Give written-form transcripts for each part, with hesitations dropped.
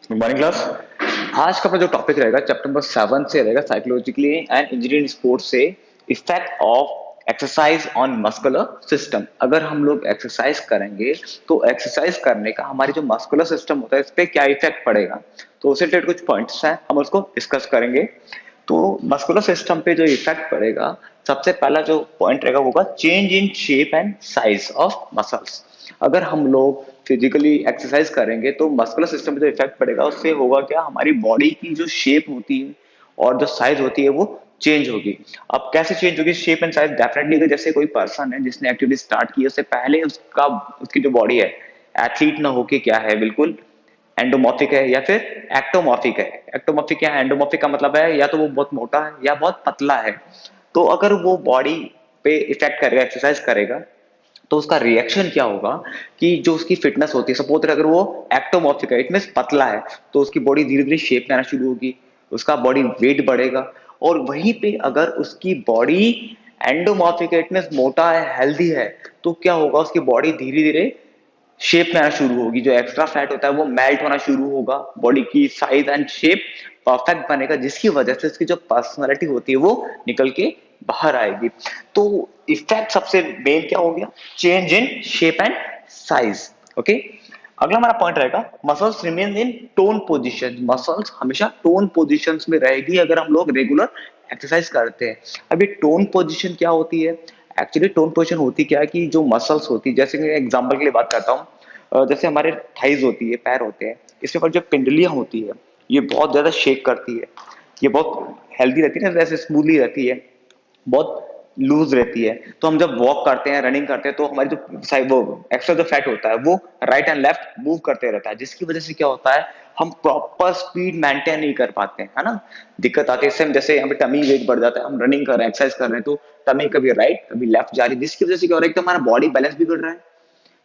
Good morning class. आज का अपना जो टॉपिक रहेगा चैप्टर नंबर 7 से रहेगा साइकोलॉजिकली एंड इंजीनियरिंग स्पोर्ट्स से effect of exercise on muscular system. अगर हम लोग एक्सरसाइज करेंगे तो एक्सरसाइज करने का हमारी जो मस्कुलर सिस्टम होता है इस पे क्या इफेक्ट पड़ेगा, तो उससे रिलेटेड कुछ पॉइंट्स हैं, हम उसको डिस्कस करेंगे। तो मस्कुलर सिस्टम पे जो इफेक्ट पड़ेगा, सबसे पहला जो पॉइंट रहेगा वो होगा change in shape and size of muscles. अगर हम लोग फिजिकली एक्सरसाइज करेंगे तो मस्कुलर सिस्टम पे जो इफेक्ट पड़ेगा उससे होगा क्या, हमारी बॉडी की जो शेप होती है और जो साइज होती है वो चेंज होगी। अब कैसे चेंज होगी शेप एंड साइज? डेफिनेटली अगर जैसे कोई पर्सन है जिसने एक्टिविटी स्टार्ट की उससे पहले उसका उसकी जो बॉडी है एथलीट ना होके क्या है, बिल्कुल एंडोमॉर्फिक है या फिर एक्टोमॉर्फिक है। एक्टोमॉर्फिक या एंडोमॉर्फिक का मतलब है या तो वो बहुत मोटा है या बहुत पतला है। तो अगर वो बॉडी पे इफेक्ट करेगा, एक्सरसाइज करेगा, तो उसका रिएक्शन क्या होगा कि जो उसकी फिटनेस होती है, सपोज अगर वो एक्टोमॉर्फिक है, इट मीन पतला है, तो उसकी बॉडी धीरे धीरे शेप में आना शुरू होगी, उसका बॉडी वेट बढ़ेगा। और वहीं पे अगर उसकी बॉडी एंडोमॉर्फिक है, इट मीन मोटा है, हेल्दी है, तो क्या होगा, उसकी बॉडी धीरे धीरे शेप में आना शुरू होगी। जो एक्स्ट्रा फैट होता है वो मेल्ट होना शुरू होगा, बॉडी की साइज एंड शेप परफेक्ट बनेगा, जिसकी वजह से उसकी जो पर्सनालिटी होती है वो निकल के बाहर आएगी। तो इफेक्ट सबसे मेन क्या हो गया, change in shape and size. Okay, अगला हमारा पॉइंट रहेगा muscles remain in tone position. Muscles हमेशा टोन पोजीशंस में रहेगी अगर हम लोग रेगुलर एक्सरसाइज करते हैं। अभी टोन पोजीशन क्या होती है? एक्चुअली टोन पोजीशन होती क्या है कि जो मसल्स होती है, जैसे कि एग्जांपल के लिए बात करता हूँ, जैसे हमारे थाइज होती है, पैर होते हैं, इसके ऊपर जो पिंडलियां होती है ये बहुत ज्यादा शेक करती है, ये बहुत हेल्दी रहती है ना, जैसे स्मूथली रहती है, बहुत लूज रहती है। तो हम जब वॉक करते हैं, रनिंग करते हैं, तो हमारी जो वो एक्स्ट्रा जो फैट होता है वो राइट एंड लेफ्ट मूव करते रहता है, जिसकी वजह से क्या होता है, हम प्रॉपर स्पीड मेंटेन नहीं कर पाते हैं, है ना, दिक्कत आती है। इससे जैसे हमें टमी वेट बढ़ जाता है, हम रनिंग कर रहे हैं, एक्सरसाइज कर रहे हैं, तो टमी कभी राइट कभी लेफ्ट जा रही है, जिसकी वजह से क्या हो रहा है, तो हमारा बॉडी बैलेंस बिगड़ रहा है,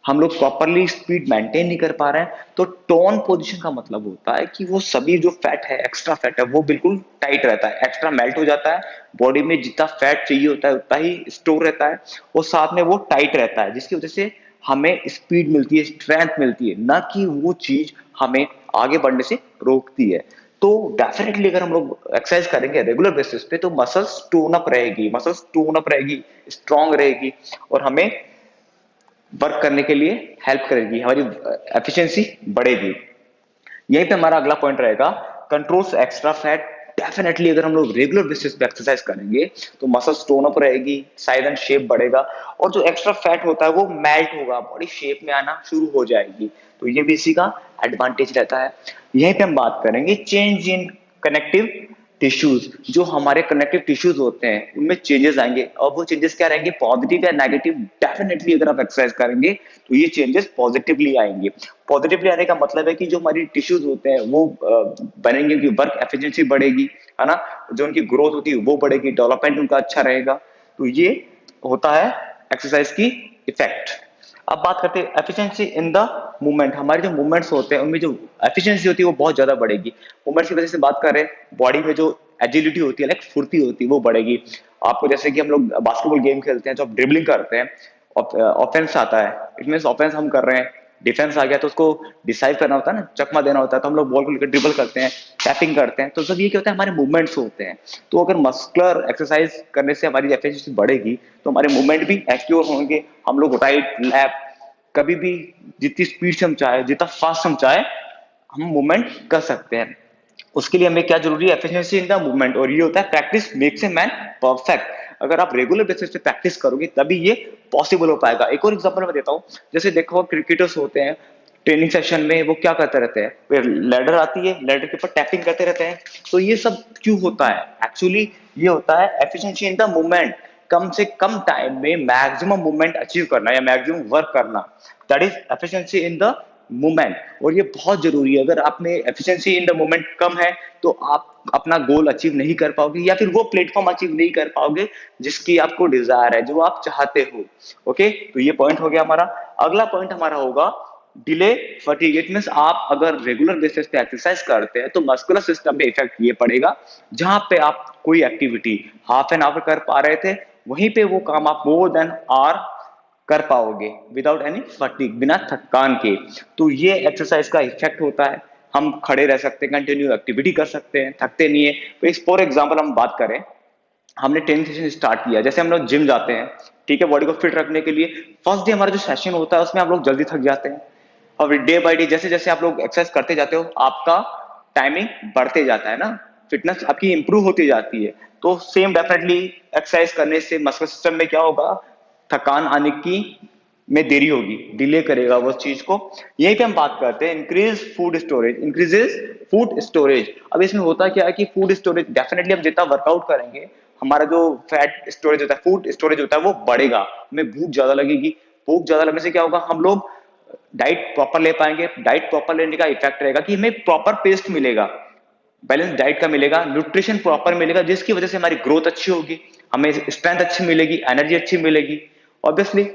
हम लोग प्रॉपरली स्पीड मेंटेन नहीं कर पा रहे हैं। तो टोन पोजीशन का मतलब होता है कि वो सभी जो फैट है, एक्स्ट्रा फैट है, वो बिल्कुल टाइट रहता है, एक्स्ट्रा मेल्ट हो जाता है, बॉडी में जितना फैट चाहिए होता है उतना ही स्टोर रहता है, और साथ में वो टाइट रहता है, जिसकी वजह से हमें स्पीड मिलती है, स्ट्रेंथ मिलती है, ना कि वो चीज हमें आगे बढ़ने से रोकती है। तो डेफिनेटली अगर हम लोग एक्सरसाइज करेंगे रेगुलर बेसिस पे तो मसल्स टोन अप रहेगी, मसल्स टोन अप रहेगी, स्ट्रांग रहेगी, और हमें वर्क करने के लिए हेल्प करेगी, हमारी एफिशिएंसी बढ़ेगी। यहीं पे हमारा अगला पॉइंट रहेगा कंट्रोल्स एक्स्ट्रा फैट। डेफिनेटली अगर हम लोग रेगुलर बेसिस पे एक्सरसाइज करेंगे तो मसल टोन अप रहेगी, साइज एंड शेप बढ़ेगा, और जो एक्स्ट्रा फैट होता है वो मेल्ट होगा, बॉडी शेप में आना शुरू हो जाएगी। तो ये भी इसी का एडवांटेज रहता है। यहीं पे हम बात करेंगे चेंज इन कनेक्टिव टिश्यूज। जो हमारे कनेक्टिव टिश्यूज होते हैं उनमें चेंजेस आएंगे, और वो चेंजेस क्या रहेंगे, पॉजिटिव या नेगेटिव। डेफिनेटली अगर आप एक्सरसाइज करेंगे तो ये चेंजेस पॉजिटिवली आएंगे। पॉजिटिवली आने का मतलब है कि जो हमारी टिश्यूज होते हैं वो बनेंगे, उनकी वर्क एफिशिएंसी बढ़ेगी, है ना, जो उनकी ग्रोथ होती है वो बढ़ेगी, डेवलपमेंट उनका अच्छा रहेगा। तो ये होता है एक्सरसाइज की इफेक्ट। अब बात करते हैं एफिशिएंसी इन द मूवमेंट। हमारे जो मूवमेंट्स होते हैं उनमें जो एफिशिएंसी होती है वो बहुत ज्यादा बढ़ेगी। मूवमेंट्स की वजह से बात करें, बॉडी में जो एजिलिटी होती है, लाइक फुर्ती होती है, वो बढ़ेगी। आपको जैसे कि हम लोग बास्केटबॉल गेम खेलते हैं, जो आप ड्रिबलिंग करते हैं, ऑफेंस आता है, इट मीन ऑफेंस हम कर रहे हैं, डिफेंस आ गया तो उसको डिसाइड करना होता है ना, चकमा देना होता है, तो हम लोग बॉल को लेकर ड्रिबल करते हैं, टैपिंग करते हैं। तो सब ये क्या होता है, हमारे मूवमेंट्स होते हैं। तो अगर मस्कुलर एक्सरसाइज करने से हमारी एफिशिएंसी बढ़ेगी तो हमारे मूवमेंट भी एक्टिव होंगे, हम लोग राइट लेफ्ट कभी भी जितनी स्पीड से हम चाहे, जितना फास्ट हम चाहे, हम मूवमेंट कर सकते हैं। उसके लिए हमें क्या जरूरी है, एफिशिएंसी इन द मूवमेंट, और ये होता है practice makes a man perfect. अगर आप रेगुलर बेसिस पे प्रैक्टिस करोगे तभी ये पॉसिबल हो पाएगा। एक और एग्जांपल मैं देता हूँ, जैसे देखो क्रिकेटर्स होते हैं, ट्रेनिंग सेशन में वो क्या करते रहते हैं, फिर लैडर आती है, लैडर के ऊपर टैपिंग करते रहते हैं। तो ये सब क्यों होता है, एक्चुअली ये होता है एफिशिएंसी इन द मूवमेंट, कम से कम टाइम में मैक्सिमम मूवमेंट अचीव करना या मैक्सिमम वर्क करना, that is efficiency in the movement. और ये बहुत जरूरी है, अगर आप में एफिशिएंसी इन द मूवमेंट कम है तो आप अपना गोल अचीव नहीं कर पाओगे, या फिर वो प्लेटफॉर्म अचीव नहीं कर पाओगे जिसकी आपको डिजायर है, जो आप चाहते हो। ओके, तो ये पॉइंट हो गया हमारा। अगला पॉइंट हमारा होगा डिले फटीग। इट मींस आप अगर रेगुलर बेसिस पे एक्सरसाइज करते हैं तो मस्कुलर सिस्टम पे इफेक्ट ये पड़ेगा, जहां पे आप कोई एक्टिविटी हाफ एन आवर कर पा रहे थे, वहीं पे वो काम आप मोर देन आवर कर पाओगे विदाउट एनी फटीग, बिना थकान के। तो ये एक्सरसाइज का इफेक्ट होता है। हम खड़े रह सकते हैं, कंटिन्यू एक्टिविटी कर सकते हैं, थकते नहीं है। तो इस फॉर एग्जाम्पल हम बात करें, हमने 10 सेशन स्टार्ट किया, जैसे हम लोग जिम जाते हैं, ठीक है, बॉडी को फिट रखने के लिए फर्स्ट डे हमारा जो सेशन होता है उसमें हम लोग जल्दी थक जाते हैं, और डे बाय डे जैसे जैसे आप लोग एक्सरसाइज करते जाते हो आपका टाइमिंग बढ़ते जाता है ना, फिटनेस आपकी इंप्रूव होती जाती है। तो सेम डेफिनेटली एक्सरसाइज करने से मसल सिस्टम में क्या होगा, थकान आने की में देरी होगी, डिले करेगा वो चीज को। यही पे हम बात करते हैं increase food storage, increases food storage. अब इसमें होता क्या है कि फूड स्टोरेज डेफिनेटली हम जितना वर्कआउट करेंगे हमारा जो फैट स्टोरेज होता है, फूड स्टोरेज होता है, वो बढ़ेगा, हमें भूख ज्यादा लगेगी। भूख ज्यादा लगने से क्या होगा, हम लोग डाइट प्रॉपर ले पाएंगे। डाइट प्रॉपर लेने का इफेक्ट रहेगा कि हमें प्रॉपर पेस्ट मिलेगा, बैलेंस डाइट का मिलेगा, न्यूट्रिशन प्रॉपर मिलेगा, जिसकी वजह से हमारी ग्रोथ अच्छी होगी, हमें स्ट्रेंथ अच्छी मिलेगी, एनर्जी अच्छी मिलेगी। ऑब्वियसली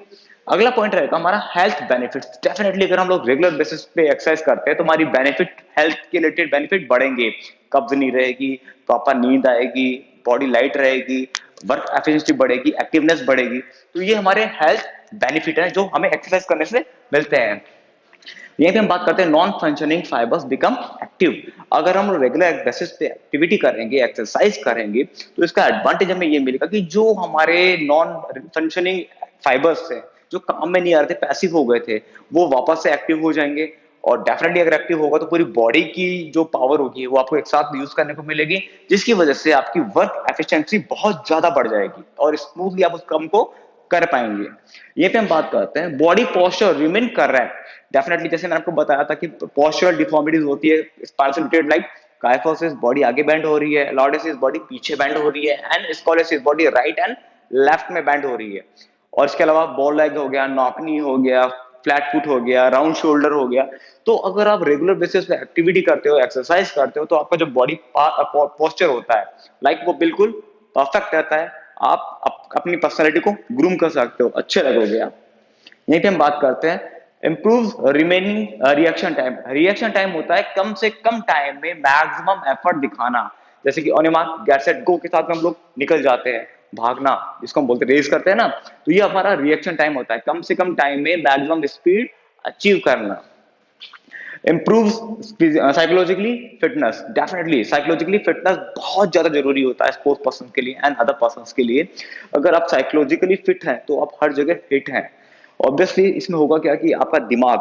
अगला पॉइंट रहेगा हमारा हेल्थ बेनिफिट्स। डेफिनेटली अगर हम लोग रेगुलर बेसिस पे एक्सरसाइज करते हैं तो हमारी बेनिफिट, हेल्थ के रिलेटेड बेनिफिट बढ़ेंगे। कब्ज नहीं रहेगी, प्रॉपर नींद आएगी, बॉडी लाइट रहेगी, वर्क एफिशिएंसी बढ़ेगी, एक्टिवनेस बढ़ेगी। तो ये हमारे हेल्थ बेनिफिट है जो हमें एक्सरसाइज करने से मिलते हैं। यहीं पे हम बात करते हैं non functioning fibres become active. अगर हम रेगुलर बेसिस पे एक्टिविटी करेंगे, एक्सरसाइज करेंगे, तो इसका एडवांटेज हमें ये मिलेगा कि जो हमारे नॉन फंक्शनिंग फाइबर्स थे, जो काम में नहीं आ रहे थे, पैसिव हो गए थे, वो वापस से एक्टिव हो जाएंगे। और डेफिनेटली अगर एक्टिव होगा तो पूरी बॉडी की जो पावर होगी वो आपको एक साथ यूज करने को मिलेगी, जिसकी वजह से आपकी वर्क एफिशिएंसी बहुत ज्यादा बढ़ जाएगी और स्मूथली आप उस काम को कर पाएंगे। ये पे हम बात करते हैं body posture remain correct. Definitely जैसे मैंने आपको बताया था कि पोस्चरल डिफॉर्मिटीज होती है, स्पाइनल लाइक काइफोसिस बॉडी आगे बैंड हो रही है, लॉर्डोसिस बॉडी पीछे बैंड हो रही है, and scoliosis body right and left में बैंड हो रही है। और इसके अलावा बॉल लेग हो गया, नॉकनी हो गया, फ्लैट फुट हो गया, राउंड शोल्डर हो गया। तो अगर आप रेगुलर बेसिस पे एक्टिविटी करते हो, एक्सरसाइज करते हो, तो आपका जो बॉडी पोस्चर होता है लाइक वो बिल्कुल परफेक्ट रहता है। आप अपनी पर्सनैलिटी को ग्रूम कर सकते हो, अच्छे लगोगे आप। यहीं पे हम बात करते हैं improve remaining reaction time. Reaction time होता है कम से कम टाइम में मैक्सिमम एफर्ट दिखाना। जैसे कि on mark get set go के साथ में हम लोग निकल जाते हैं, भागना जिसको हम बोलते हैं रेस करते हैं ना, तो ये हमारा रिएक्शन टाइम होता है, कम से कम टाइम में मैक्सिमम स्पीड अचीव करना। Improve psychologically fitness. Definitely psychologically fitness बहुत ज्यादा जरूरी होता है स्पोर्ट्स पर्सन के लिए एंड अदर पर्सन के लिए। अगर आप साइकोलॉजिकली फिट हैं तो आप हर जगह फिट हैं। ऑब्वियसली इसमें होगा क्या कि आपका दिमाग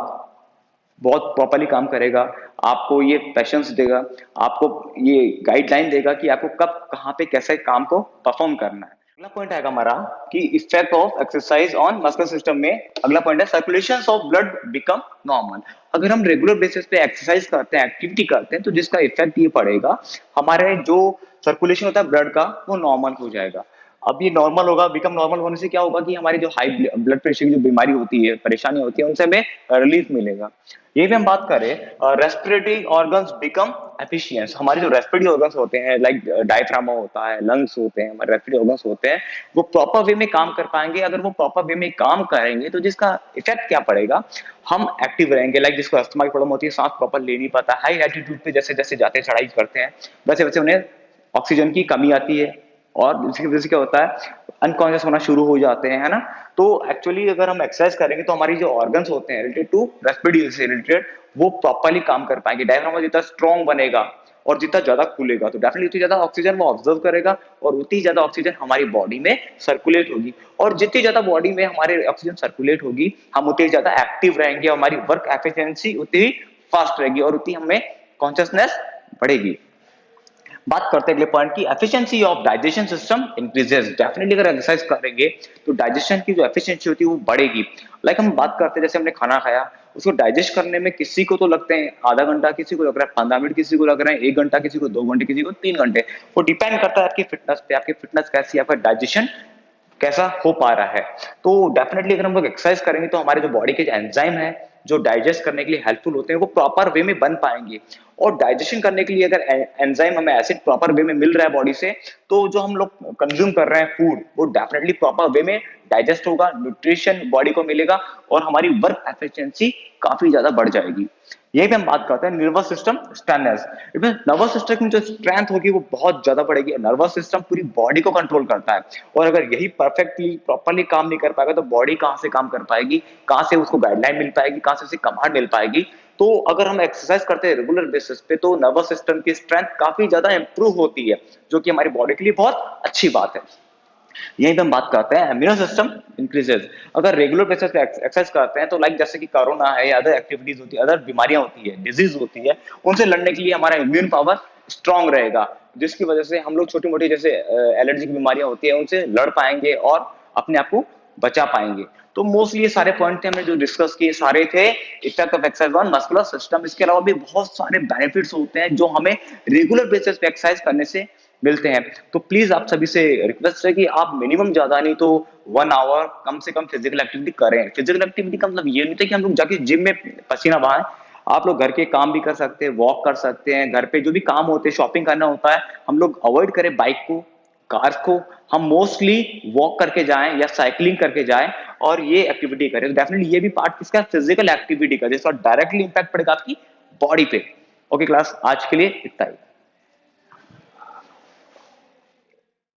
बहुत प्रॉपरली काम करेगा, आपको ये पैशंस देगा, आपको ये गाइडलाइन देगा कि आपको कब कहाँ पे कैसे काम को परफॉर्म करना है। अगला पॉइंट आएगा हमारा कि effect of exercise on muscular system में। अगला पॉइंट है circulation of blood become normal. अगर हम रेगुलर बेसिस पे एक्सरसाइज करते हैं, एक्टिविटी करते हैं, तो जिसका इफेक्ट ये पड़ेगा, हमारे जो सर्कुलेशन होता है ब्लड का वो नॉर्मल हो जाएगा। अब ये नॉर्मल होगा, बिकम नॉर्मल होने से क्या होगा कि हमारी जो हाई ब्लड प्रेशर की जो बीमारी होती है, परेशानी होती है, उनसे हमें रिलीफ मिलेगा। ये भी हम बात करें रेस्पिरेटरी ऑर्गन्स बिकम एफिशिएंट। हमारे जो रेस्पिरेटरी ऑर्गन्स होते हैं लाइक डायफ्राम होता है, लंग्स होते हैं, हमारे रेस्पिरेटरी ऑर्गन्स होते हैं, वो प्रॉपर वे में काम कर पाएंगे। अगर वो प्रॉपर वे में काम करेंगे तो जिसका इफेक्ट क्या पड़ेगा, हम एक्टिव रहेंगे। लाइक जिसको अस्थमा की प्रॉब्लम होती है, सांस प्रॉपर ले नहीं पाता, हाई एल्टीट्यूड पे जैसे जैसे जाते हैं, चढ़ाई करते हैं, वैसे वैसे उन्हें ऑक्सीजन की कमी आती है और इसकी वजह से क्या होता है, अनकॉन्शियस होना शुरू हो जाते हैं, है ना। तो एक्चुअली अगर हम एक्सरसाइज करेंगे तो हमारी जो ऑर्गन्स होते हैं रिलेटेड टू रेस्पिरेटरी से रिलेटेड, वो प्रॉपर्ली काम कर पाएंगे। डायफ्राम जितना स्ट्रॉन्ग बनेगा और जितना ज्यादा खुलेगा तो डेफिनेटली उतनी ज्यादा ऑक्सीजन वो ऑब्जर्व करेगा और उतनी ज्यादा ऑक्सीजन हमारी बॉडी में सर्कुलेट होगी। और जितनी ज्यादा बॉडी में हमारे ऑक्सीजन सर्कुलेट होगी, हम उतनी ज्यादा एक्टिव रहेंगे, हमारी वर्क एफिशिएंसी उतनी फास्ट रहेगी और उतनी हमें कॉन्शियसनेस बढ़ेगी। बात करते हैं अगले पॉइंट की efficiency of digestion system increases. Definitely अगर एक्सरसाइज करेंगे तो डाइजेशन की जो एफिशिएंसी होती है वो बढ़ेगी। लाइक हम बात करते हैं जैसे हमने खाना खाया, उसको डाइजेस्ट करने में किसी को तो लगते हैं आधा घंटा, किसी को लग रहा है 15 मिनट, किसी को लग रहा है 1 घंटा, किसी को 2 घंटे, किसी को 3 घंटे। वो डिपेंड करता है आपकी फिटनेस पे, आपकी फिटनेस कैसी है, आपका डाइजेशन कैसा हो पा रहा है। तो डेफिनेटली अगर हम लोग एक्सरसाइज करेंगे तो हमारे जो बॉडी के जो एंजाइम है जो डाइजेस्ट करने के लिए हेल्पफुल होते हैं वो प्रॉपर वे में बन पाएंगे। और डाइजेशन करने के लिए अगर एंजाइम हमें एसिड प्रॉपर वे में मिल रहा है बॉडी से, तो जो हम लोग कंज्यूम कर रहे हैं फूड वो डेफिनेटली प्रॉपर वे में डाइजेस्ट होगा, न्यूट्रिशन बॉडी को मिलेगा और हमारी वर्क एफिशिएंसी काफी ज्यादा बढ़ जाएगी। यही पे हम बात करते हैं नर्वस सिस्टम स्ट्रेंथनेस। नर्वस सिस्टम की जो स्ट्रेंथ होगी वो बहुत ज्यादा बढ़ेगी। नर्वस सिस्टम पूरी बॉडी को कंट्रोल करता है और अगर यही परफेक्टली प्रॉपरली काम नहीं कर पाएगा तो बॉडी कहां से काम कर पाएगी, कहां से उसको गाइडलाइन मिल पाएगी, कहां से उसे कमांड मिल पाएगी तो अगर हम एक्सरसाइज करते हैं रेगुलर बेसिस पे तो नर्वस सिस्टम की स्ट्रेंथ काफी ज्यादा इंप्रूव होती है, जो कि हमारी बॉडी के लिए बहुत अच्छी बात है। यहीं पे हम बात करते हैं इम्यूनो सिस्टम इंक्रीजेस। अगर रेगुलर बेसिस पे एक्सरसाइज करते हैं तो लाइक जैसे कि कोरोना है या अदर एक्टिविटीज होती है, अदर बीमारियां होती है, डिजीज होती है, उनसे लड़ने के लिए हमारा इम्यून पावर स्ट्रांग रहेगा, जिसकी वजह से हम लोग छोटी मोटी जैसे एलर्जी की बीमारियां होती है उनसे लड़ पाएंगे और अपने आप को बचा पाएंगे। तो मोस्टली ये सारे पॉइंट थे हमने जो डिस्कस किए, सारे थे effect of exercise on muscular system. इसके अलावा भी बहुत सारे बेनिफिट्स होते हैं जो हमें रेगुलर बेसिस पे एक्सरसाइज करने से मिलते हैं। तो प्लीज आप सभी से रिक्वेस्ट है कि आप मिनिमम ज्यादा नहीं तो 1 आवर कम से कम फिजिकल एक्टिविटी करें। फिजिकल एक्टिविटी का मतलब ये नहीं था कि हम लोग जाके जिम में पसीना बहाएं, आप लोग घर के काम भी कर सकते हैं, वॉक कर सकते हैं, घर पे जो भी काम होते हैं, शॉपिंग करना होता है, हम लोग अवॉइड करें बाइक को, कार को, हम मोस्टली वॉक करके जाएं या साइकिलिंग करके जाएं और ये एक्टिविटी करें। तो डेफिनेटली ये भी पार्ट किसका, फिजिकल एक्टिविटी का, जिसका डायरेक्टली इंपैक्ट पड़ेगा आपकी बॉडी पे। ओके क्लास, आज के लिए इतना ही।